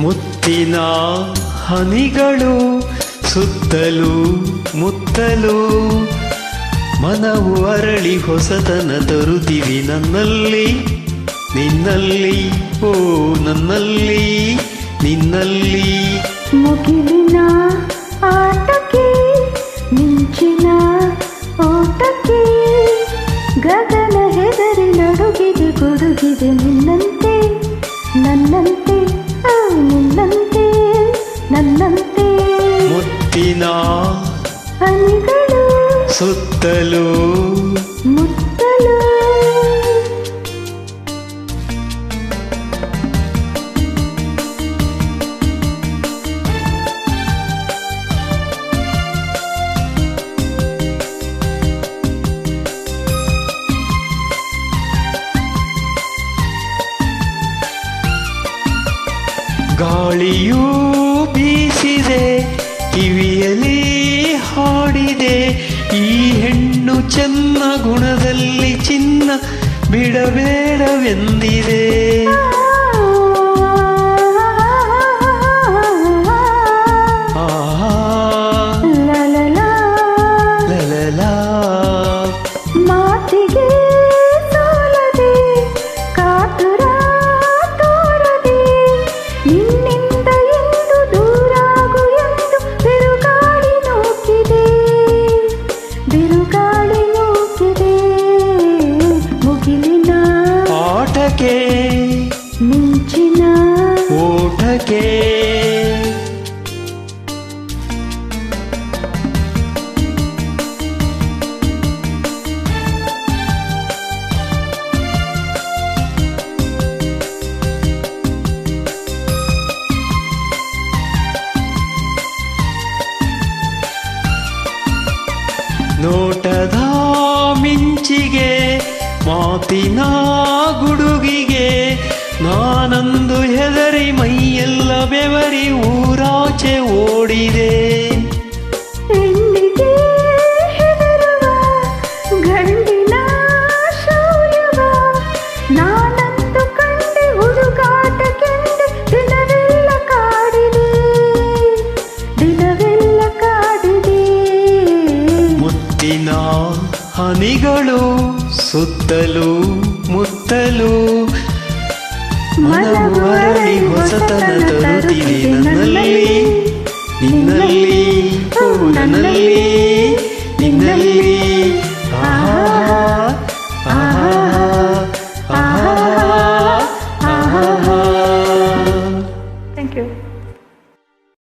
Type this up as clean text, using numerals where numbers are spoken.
ಮುತ್ತಿನ ಹನಿಗಳು ಸುತ್ತಲೂ ಮುತ್ತಲು ಮನವು ಅರಳಿ ಹೊಸತನ ತರುತ್ತಿವಿ ನನ್ನಲ್ಲಿ ನಿನ್ನಲ್ಲಿ ಓ ನನ್ನಲ್ಲಿ ನಿನ್ನಲ್ಲಿ. ಮುಗಿಲಿನ ಆಟಕ್ಕೆ ಮಿಂಚಿನ ಓಟಕ್ಕೆ ಗಗನ ಹೆದರಿ ನಡುಗಿದೆ ಗುಡುಗಿದೆ ನಿನ್ನಂತೆ ನನ್ನಂತೆ ನಿನ್ನಂತೆ ನನ್ನಂತೆ. ಮುತ್ತಿನ ಹನಿಗಳು ಸುತ್ತಲೂ ಮುತ್ತಲು. ಗಾಳಿಯೂ ಬೀಸಿದೆ ಕಿವಿಯಲಿ ಹಾಡಿದೆ ಈ ಹೆಣ್ಣು ಚೆನ್ನ ಗುಣದಲ್ಲಿ ಚಿನ್ನ ಬಿಡಬೇಡವೆಂದಿದೆ. ಮಾತಿಗೆ ಸೋಲದೆ ಕಾತುರ ತೋರದೆ ನಿನ್ನಿಂದ ಎಂದು ದೂರಾಗು ಎಂದು ಬಿರುಗಾಳಿ ನೂಕಿದೆ ಬಿರುಗಾಳಿ ನೂಕಿದೆ. ಮುಗಿಲಿನ ಆಟಕ್ಕೆ ಮಿಂಚಿನ ಓಟಕ್ಕೆ ನೋಟದ ಮಿಂಚಿಗೆ ಮಾತಿನ ಗುಡುಗಿಗೆ ನಾನಂದು ಹೆದರಿ ಮೈಯೆಲ್ಲ ಬೆವರಿ ಊರಾಚೆ ಓಡಿದೆ. ಹೆಣ್ಣಿಗೆ ಹೆದರುವ ಗಂಡಿನ ಶೌರ್ಯವ ನಾನಂದು ಕಂಡೆ ಹುಡುಗಾಟಕ್ಕೆಂದೆ ದಿನವೆಲ್ಲ ಕಾಡಿದೆ ದಿನವೆಲ್ಲ ಕಾಡಿದೆ. ಮುತ್ತಿನ ಹನಿಗಳು ಸುತ್ತಲೂ ಮುತ್ತಲು ಮನವು ಅರಳಿ ಹೊಸತನ ತರುತ್ತಿವೆ ನನ್ನಲ್ಲಿ ನಿನ್ನಲ್ಲಿ ಓ ನನ್ನಲ್ಲಿ ನಿನ್ನಲ್ಲಿ.